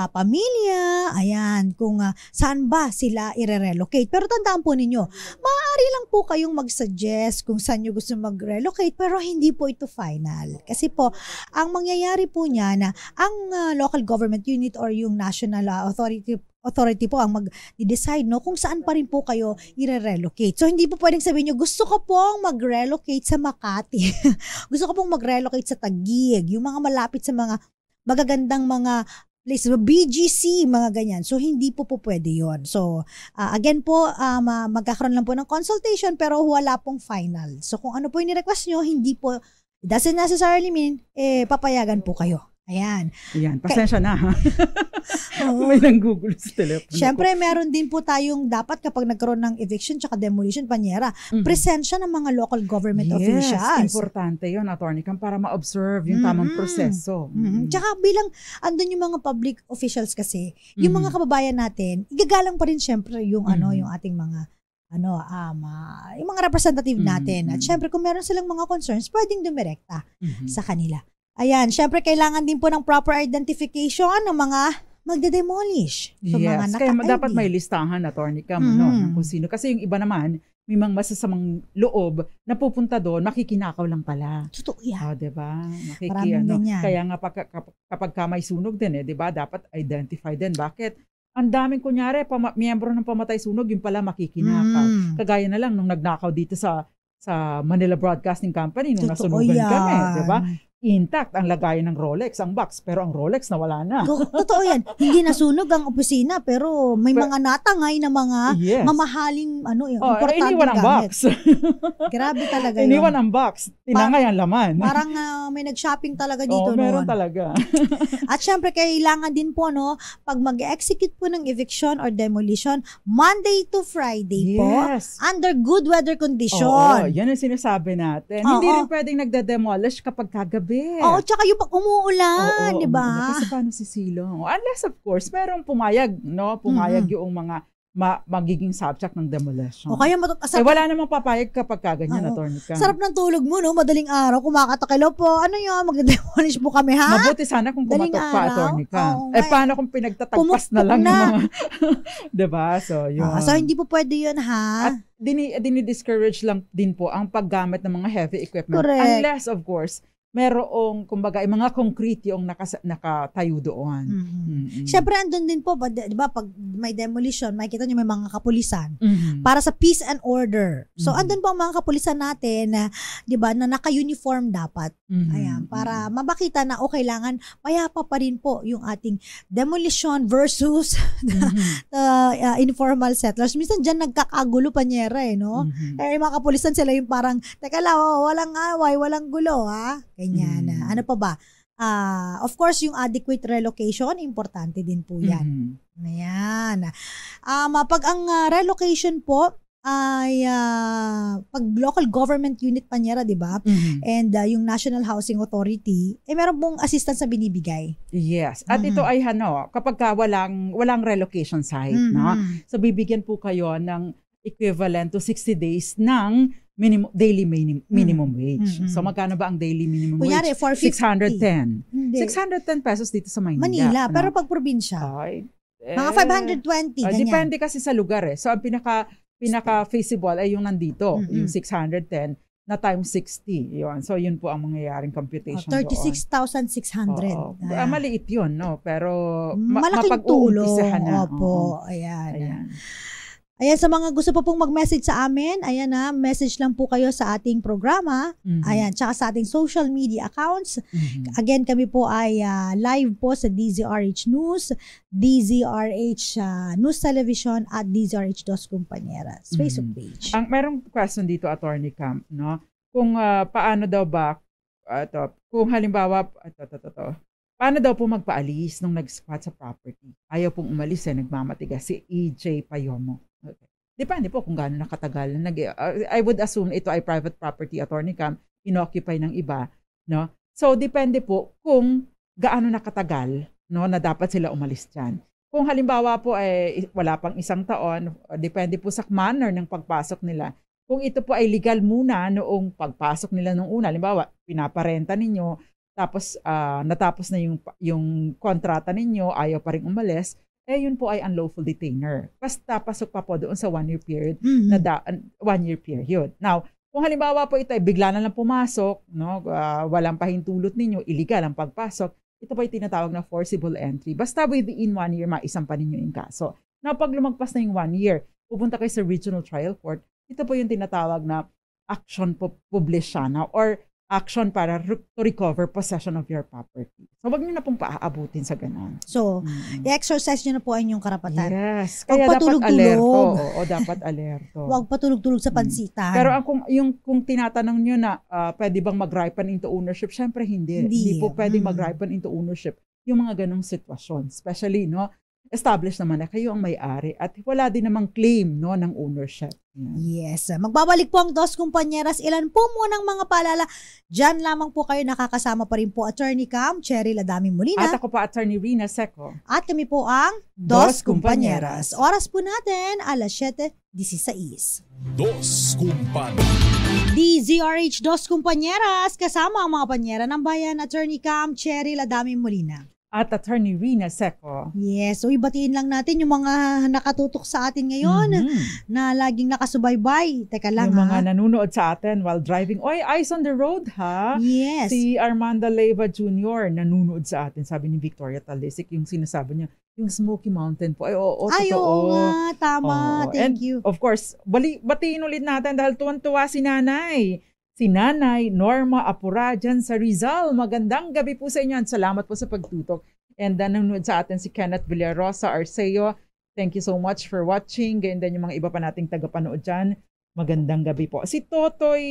pamilya, ayan, kung saan ba sila i-relocate. Pero tandaan po ninyo, maaari lang po kayong mag-suggest kung saan nyo gusto mag-relocate, pero hindi po ito final. Kasi po, ang mangyayari po niya na ang local government unit or yung national authority po ang mag-decide, no, kung saan pa rin po kayo i-relocate. So, hindi po pwedeng sabihin nyo, gusto ko pong mag-relocate sa Makati. Gusto ko pong mag-relocate sa Taguig. Yung mga malapit sa mga magagandang mga places, BGC, mga ganyan. So, hindi po pwede yon. So, again po, magkakaroon lang po ng consultation pero wala pong final. So, kung ano po yung request nyo, hindi po, it doesn't necessarily mean, papayagan po kayo. Ayan. Ayan, pasensya na ha. May nanggugulo sa telepono. Siyempre, meron din po tayong dapat kapag nagkaroon ng eviction tsaka demolition, Panyera, presensya ng mga local government officials. Yes, importante yun, Attorney Cam, para ma-observe yung tamang proseso. Tsaka bilang andun yung mga public officials kasi, yung mga kababayan natin, igagalang pa rin siyempre yung yung ating mga yung mga representative natin. At syempre, kung meron silang mga concerns, pwedeng dumirekta sa kanila. Ayan, syempre kailangan din po ng proper identification ng mga magde-demolish. So, yes, mga kaya naka-ID. dapat may listahan, Attorney Cam, no, kung sino. Kasi yung iba naman, may mga masasamang loob na pupunta doon, makikinakaw lang pala. Totoo yan. Diba? Maraming ganyan. Kaya nga kapag may sunog din, diba, dapat identify din. Bakit? Ang daming kunyari, miyembro ng pamatay sunog, yung pala makikinakaw. Kagaya na lang nung nagnakaw dito sa Manila Broadcasting Company, nung nasunugan kami, diba? Intact ang lagayan ng Rolex, ang box, pero ang Rolex nawala na. Totoo yan. Hindi nasunog ang opisina, pero may mga natangay na mga mamahaling importanteng iniwan ang gamit. box. Grabe talaga yun. Iniwan ang box. Tinangay ang laman. Parang may nag-shopping talaga dito noon. Meron talaga. At syempre, kailangan din po, pag mag-execute po ng eviction or demolition, Monday to Friday po, under good weather condition. Oo, yan ang sinasabi natin. Hindi rin pwedeng nagde-demolish kapag kagabi. Oo, tsaka yung pag umuulan, di ba? Kasi paano sisilong? Unless, of course, merong pumayag, no? Pumayag yung mga magiging subject ng demolition. O kaya wala namang papayag kapag kaganyan, Attorney Cam. Sarap ng tulog mo, no? Madaling araw, kumakatakilo po. Ano yun? Magde-demolish po kami, ha? Mabuti sana kung kumatok pa, Attorney Cam. Paano kung pinagtatagpas na lang na. Yung mga, diba? So, yun. So, hindi po pwede yun, ha? At dinidiscourage lang din po ang paggamit ng mga heavy equipment. Correct. Unless, of course, merong, kumbaga, mga concrete yung nakatayo doon. Siyempre, andun din po, di ba, pag may demolition, makikita nyo may mga kapulisan para sa peace and order. So, andun po ang mga kapulisan natin, di ba, na naka-uniform dapat. Ayan, para mabakita na kailangan mayapa pa rin po yung ating demolition versus informal settlers. Minsan dyan nagkakagulo, Panyera, no? Yung mga kapulisan, sila yung parang, teka lang, walang away, walang gulo, ha? Ganyan. Ano pa ba? Of course, yung adequate relocation, importante din po yan. Ayan. Pag ang relocation po ay pag local government unit, Panyera, di ba? And yung National Housing Authority, meron pong assistance na binibigay. Yes. At ito ay kapag walang relocation site, no? So bibigyan po kayo ng equivalent to 60 days ng daily minimum wage. So magkano ba ang daily minimum Kunyari, wage? 450. 610 pesos dito sa Manila. Pero pag probinsya, mga 520, ganyan. Depende kasi sa lugar So ang pinaka-feasible ay yung nandito, yung 610 na times 60. Yun. So yun po ang mangyayaring computation 36,600. Maliit yun, no? Pero malaking tulong. Opo, ayan. Ayan, sa mga gusto pa pong mag-message sa amin, ayan message lang po kayo sa ating programa, ayan, tsaka sa ating social media accounts. Again, kami po ay live po sa DZRH News, DZRH News Television at DZRH Dos Compañeras Facebook page. Merong question dito, Attorney Cam, no? Kung paano daw ba, kung halimbawa, paano daw po magpaalis nung nag-squat sa property? Ayaw pong umalis nagmamatigas si EJ Payomo. Okay. Depende po kung gaano nakatagal. I would assume ito ay private property, Attorney Cam, inoccupy ng iba, no? So depende po kung gaano nakatagal, no, na dapat sila umalis diyan. Kung halimbawa po ay wala pang 1 taon, depende po sa manner ng pagpasok nila. Kung ito po ay legal muna noong pagpasok nila nung una, halimbawa, pinaparenta ninyo, tapos natapos na yung kontrata ninyo, ayaw pa rin umalis, yun po ay unlawful detainer. Basta pasok pa po doon sa 1-year period, 1-year period. Now, kung halimbawa po ito ay bigla na lang pumasok, no, walang pahintulot ninyo, illegal ang pagpasok, ito po ay tinatawag na forcible entry. Basta within 1 year, maisampa ninyo yung kaso. Now, pag lumagpas na yung 1 year, pupunta kayo sa regional trial court, ito po yung tinatawag na action publicana or action para to recover possession of your property. So, wag niyo na pong paaabutin sa ganun. So, i-exercise niyo na po ang inyong karapatan. Yes. Huwag Kaya dapat alerto. patulog-tulog. Oo, dapat alerto. Huwag patulog-tulog sa pansitan. Pero kung tinatanong nyo na pwede bang mag-ripen into ownership, syempre hindi. Hindi po pwedeng mag-ripen into ownership yung mga ganong sitwasyon. Especially, no, established naman na kayo ang may-ari at wala din namang claim, no, ng ownership. Yes. Magbabalik po ang Dos Kumpanyeras. Ilan po munang mga paalala. Diyan lamang po kayo, nakakasama pa rin po Attorney Cam, Cheryl Adaming Molina. At ako pa, Attorney Rina Seco. At kami po ang Dos Kumpanyeras. Oras po natin, alas 7:16. Dos Kumpanya. DZRH Dos Kumpanyeras, kasama ang mga panyera ng bayan, Attorney Cam, Cheryl Adaming Molina. At Attorney Rina Seco. Yes, so ibatiin lang natin yung mga nakatutok sa atin ngayon na laging nakasubaybay. Teka lang, yung mga nanonood sa atin while driving. Oy, eyes on the road, ha? Yes. Si Armanda Leyva Jr. nanonood sa atin. Sabi ni Victoria Talisic, yung sinasabi niya, yung Smoky Mountain po. Ay, oo, totoo. Ay, oo nga, tama. Oo. Thank you. Of course, batiin ulit natin dahil tuwan-tuwa si Nanay. Si Nanay Norma Apura dyan sa Rizal. Magandang gabi po sa inyo. Salamat po sa pagtutok. And nanonood sa atin si Kenneth Villarosa Arceo. Thank you so much for watching. Ganyan din yung mga iba pa nating tagapanood dyan. Magandang gabi po. Si Totoy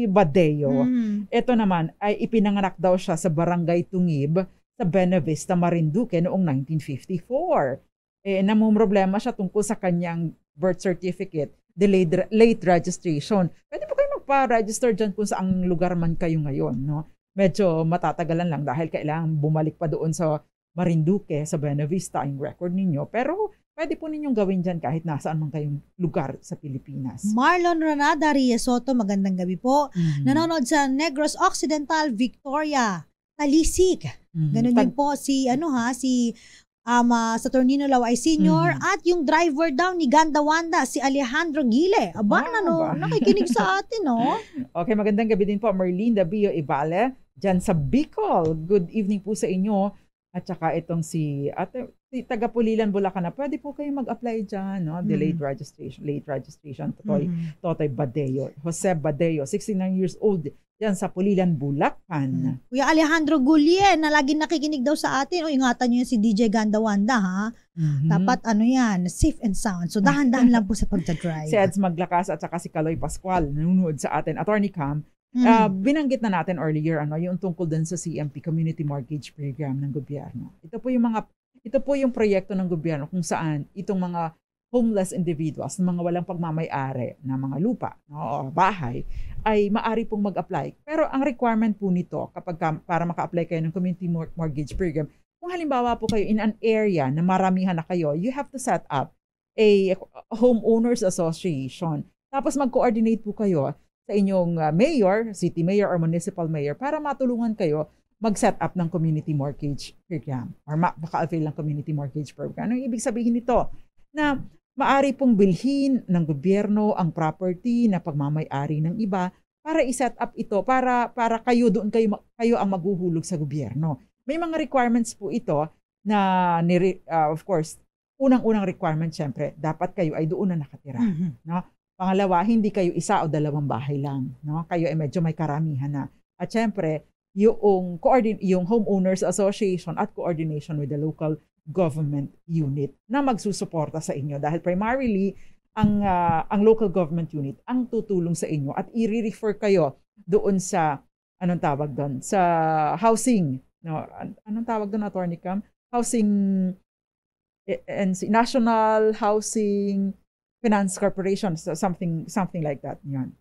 Badeo. Ito naman ay ipinanganak daw siya sa Barangay Tungib sa Benavista, Marinduque noong 1954. Namumroblema siya tungkol sa kanyang birth certificate, delayed late registration. Pwede po kayo magpa-register dyan kung saang lugar man kayo ngayon. No? Medyo matatagalan lang dahil kailangan bumalik pa doon sa Marinduque, sa Benavista, yung record ninyo. Pero pwede po ninyong gawin dyan kahit nasaan man kayong lugar sa Pilipinas. Marlon Ranada Reyes Soto, magandang gabi po. Nanonood sa Negros Occidental, Victoria Talisik. Ganun din po si Saturnino Laway Sr. At yung driver daw ni Ganda Wanda, si Alejandro Gile. Nakikinig sa atin, no? Okay, magandang gabi din po, Merlinda Bio Ibale, dyan sa Bicol. Good evening po sa inyo. At saka itong si taga-Pulilan, Bulacan na, pwede po kayo mag-apply dyan, no? Delayed registration, late registration. Totoy Badeo, Jose Badeo, 69 years old, dyan sa Pulilan, Bulacan. Kuya Alejandro Gulye, na laging nakikinig daw sa atin. O, ingatan nyo yan si DJ Ganda Wanda, ha? Dapat, safe and sound. So, dahan-dahan lang po sa pagdadrive. Si Eds Maglakas at saka si Kaloy Pascual, nanonood sa atin. Attorney Cam, binanggit na natin earlier yung tungkol din sa CMP, Community Mortgage Program ng gobyerno. Ito po yung proyekto ng gobyerno kung saan itong mga homeless individuals, mga walang pagmamay-ari na mga lupa o bahay, ay maari pong mag-apply. Pero ang requirement po nito para maka-apply kayo ng Community Mortgage Program, kung halimbawa po kayo in an area na maramihan na kayo, you have to set up a homeowners association. Tapos mag-coordinate po kayo sa inyong mayor, city mayor or municipal mayor para matulungan kayo mag-set up ng community mortgage program or maka-avail ng community mortgage program. Anong ibig sabihin nito? Na maari pong bilhin ng gobyerno ang property na pagmamay-ari ng iba para i-set up ito para kayo doon kayo ang maghuhulog sa gobyerno. May mga requirements po ito na of course, unang-unang requirement syempre, dapat kayo ay doon na nakatira, no? Pangalawa, hindi kayo isa o dalawang bahay lang, no? Kayo ay medyo may karamihan na. At syempre, yung homeowners association at coordination with the local government unit na magsusuporta sa inyo dahil primarily ang local government unit ang tutulong sa inyo at i-refer kayo doon sa sa housing, no? Anong tawag doon, Attorney Cam? Housing and National Housing Finance Corporation, so something like that. Yan.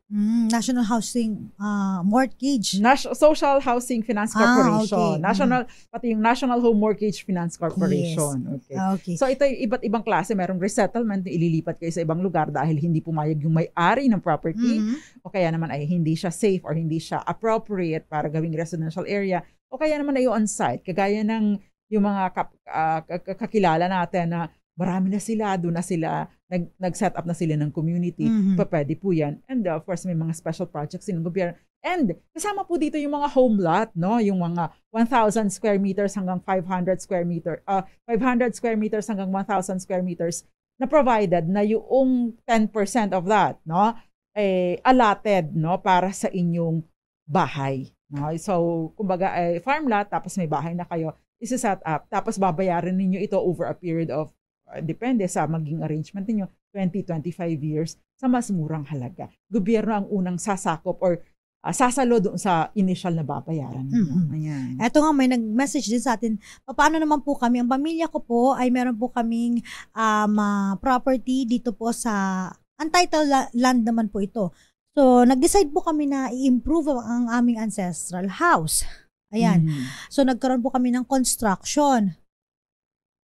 National Housing Mortgage. Social Housing Finance Corporation. Okay. Pati yung National Home Mortgage Finance Corporation. Okay. So ito yung iba't ibang klase. Merong resettlement, ililipat kayo sa ibang lugar dahil hindi pumayag yung may-ari ng property, o kaya naman ay hindi siya safe or hindi siya appropriate para gawing residential area, o kaya naman ay on-site. Kagaya ng yung mga kakilala natin na marami na sila, doon na sila, nag-set up na sila ng community, pwede po yan. And of course, may mga special projects ng gobyerno. And kasama po dito yung mga home lot, no? Yung mga 1,000 square meters hanggang 500 square meters, 500 square meters hanggang 1,000 square meters na provided na yung 10% of that, no? Allotted, no? Para sa inyong bahay. No? So, kumbaga, farm lot, tapos may bahay na kayo, isa-set up, tapos babayaran ninyo ito over a period of depende sa maging arrangement niyo 20-25 years sa mas murang halaga. Gobyerno ang unang sasakop or sasalo doon sa initial na babayaran niyo. Ayan. Eto nga, may nag-message din sa atin. Paano naman po kami? Ang pamilya ko po ay meron po kaming property dito po sa untitled land naman po ito. So, nag-decide po kami na i-improve ang aming ancestral house. Ayan. So, nagkaroon po kami ng construction.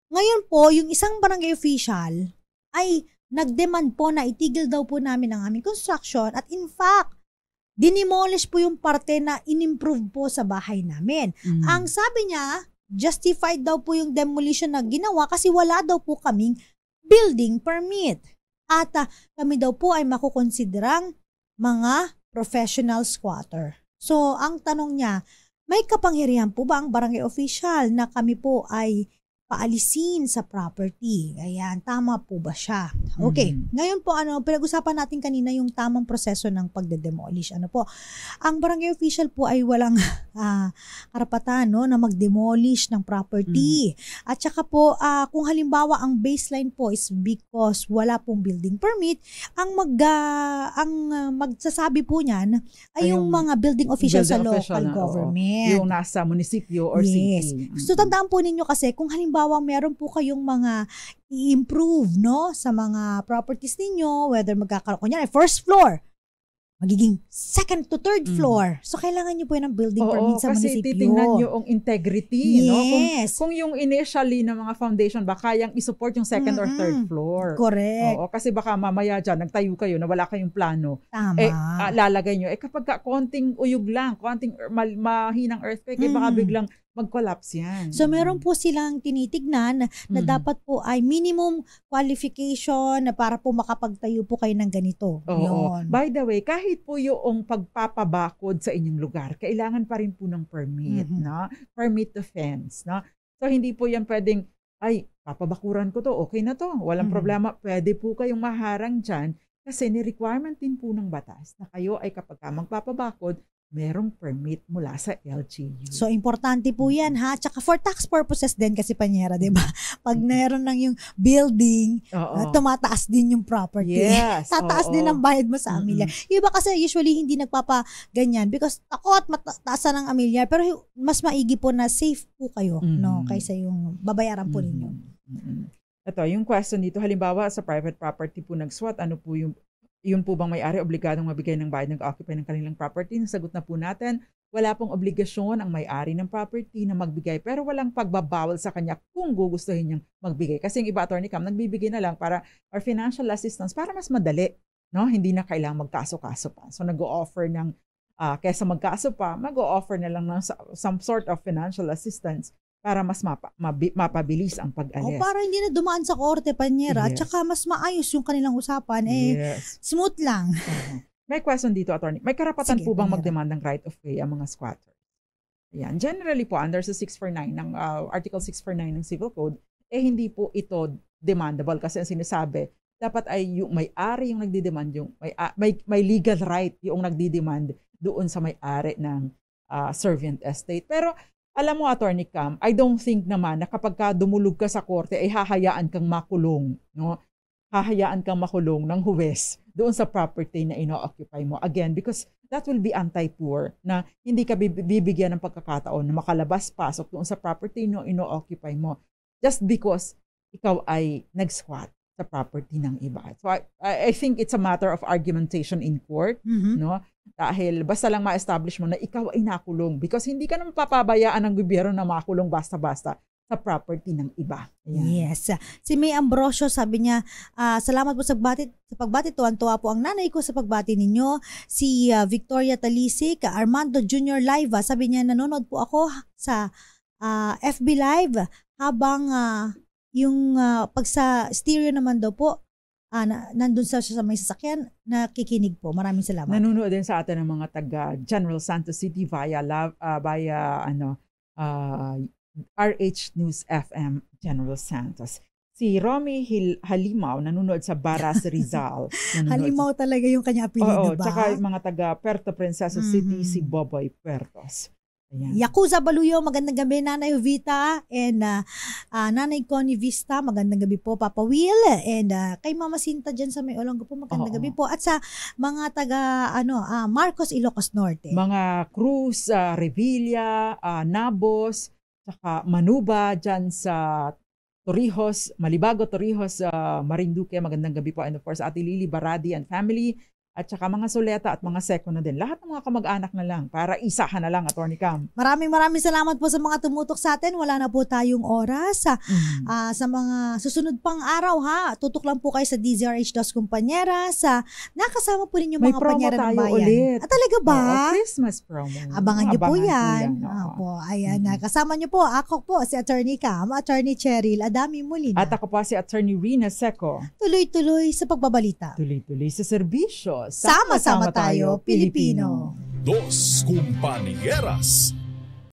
Ngayon po, yung isang barangay official ay nag-demand po na itigil daw po namin ang aming construction at in fact, dinimolish po yung parte na in-improve po sa bahay namin. Ang sabi niya, justified daw po yung demolition na ginawa kasi wala daw po kaming building permit. At kami daw po ay makukonsiderang mga professional squatter. So, ang tanong niya, may kapangyarihan po ba ang barangay official na kami po ay paalisin sa property? Ayan, tama po ba siya? Okay, ngayon po pinag-usapan natin kanina yung tamang proseso ng pagde-demolish. Ang barangay official po ay walang karapatan na mag-demolish ng property. At saka po, kung halimbawa ang baseline po is because wala pong building permit, ang magsasabi po niyan ay yung mga building official sa local government. Yung nasa munisipyo or city. So, tandaan po ninyo kasi kung halimbawa meron po kayong mga i-improve sa mga properties ninyo, whether magkakaroon kunyari first floor, magiging second to third floor. So, kailangan nyo po ng building permit sa munisipyo. Kasi titingnan nyo ang integrity. Yes. Kung yung initially na mga foundation ba kayang isupport yung second or third floor. Correct. Kasi baka mamaya dyan, nagtayo kayo na wala kayong plano. Tama. Lalagay nyo. Kapag konting uyog lang, konting mahinang earthquake, baka biglang mag-collapse yan. So, meron po silang tinitignan na dapat po ay minimum qualification na para po makapagtayo po kayo ng ganito. Yun. By the way, kahit po yung pagpapabakod sa inyong lugar, kailangan pa rin po ng permit, no? Permit to fence, no? So, hindi po yan pwedeng, papabakuran ko to, okay na to, walang problema, pwede po kayong maharang dyan kasi ni-requirement din po ng batas na kayo ay kapag magpapabakod, merong permit mula sa LGU. So, importante po yan, ha? Tsaka for tax purposes din kasi, Panyera, di ba? Pag meron ng yung building, tumataas din yung property. Yes. Tataas din ang bayad mo sa amilyar. Yung iba kasi usually hindi nagpapaganyan because takot mataasan ng amilyar. Pero mas maigi po na safe po kayo, no? Kaysa yung babayaran po ninyo. Ito, yung question dito, halimbawa sa private property po nag-SWAT, ano po yun po bang may-ari obligadong mabigay ng bayad nag-occupy ng kanilang property? Nasagot na po natin, wala pong obligasyon ang may-ari ng property na magbigay pero walang pagbabawal sa kanya kung gugustuhin niyang magbigay. Kasi yung iba, Attorney Cam, nagbibigay na lang para or financial assistance para mas madali, no? Hindi na kailangang magkaso-kaso pa. So nag-o-offer ng kaysa magkaso pa, mag-o-offer na lang ng some sort of financial assistance para mas mapabilis ang pag-alis. Para hindi na dumaan sa korte, Panyera. Yes. At saka mas maayos yung kanilang usapan. Smooth lang. May question dito, Attorney. May karapatan Sige, po bang Panyera, mag-demand ng right of way ang mga squatters? Ayan. Generally po, under sa 649 ng Article 649 ng Civil Code, hindi po ito demandable kasi ang sinasabi, dapat ay yung may-ari yung nagdidemand, yung may legal right yung nagdidemand doon sa may-ari ng servient estate. Pero alam mo, Attorney Cam, I don't think naman na kapag dumulog ka sa korte ay hahayaan kang makulong, no? Hahayaan kang makulong ng huwes doon sa property na ino-occupy mo. Again, because that will be anti-poor na hindi ka bibigyan ng pagkakataon na makalabas-pasok doon sa property na ino-occupy mo just because ikaw ay nag-squat. sa property ng iba. So I think it's a matter of argumentation in court, no? Dahil basta lang ma-establish mo na ikaw ay nakulong because hindi ka naman papabayaan ng gobyerno na makulong basta-basta sa property ng iba. Ayan. Yes. Si May Ambrosio sabi niya, salamat po sa pagbati. Tuwan-tuwa po ang nanay ko sa pagbati ninyo. Si Victoria Talisik, Armando Jr. Live, sabi niya, nanonood po ako sa FB Live habang yung pag sa stereo naman daw po, nandun sa may sasakyan, nakikinig po. Maraming salamat. Nanonood din sa atin ng mga taga General Santos City via RH News FM General Santos. Si Romy Halimaw nanonood sa Baras Rizal. Halimaw talaga yung kanya apelido ba? Tsaka yung mga taga Puerto Princesa City, si Boboy Puertos. Ayan. Yakuza Baluyo, magandang gabi Nanay Vita and Nanay Connie Vista, magandang gabi po Papa Will and kay Mama Sinta dyan sa May Olongo po, magandang gabi po at sa mga taga Marcos Ilocos Norte. Mga Cruz, Revilla, Nabos, saka Manuba dyan sa Torrijos, Malibago, Torrijos, Marinduque, magandang gabi po and of course Ate Lily Baradi and family. At saka mga Soleta at mga Seko na din. Lahat ng mga kamag-anak na lang para isahan na lang, Attorney Cam. Maraming salamat po sa mga tumutok sa atin. Wala na po tayong oras. Sa mga susunod pang araw, tutok lang po kayo sa DZRH Dos Compañeras. Nakasama po ninyo mga panyera ng bayan. Ulit. Talaga ba? Christmas promo. Abangan niyo po yan. Ayan. Kasama niyo po. Ako po si Attorney Cam, Attorney Cheryl Adami Molina. At ako pa si Attorney Rina Seko. Tuloy-tuloy sa pagbabalita. Tuloy-tuloy sa serbisyo. Sama-sama tayo, Pilipino. Dos Compañeras.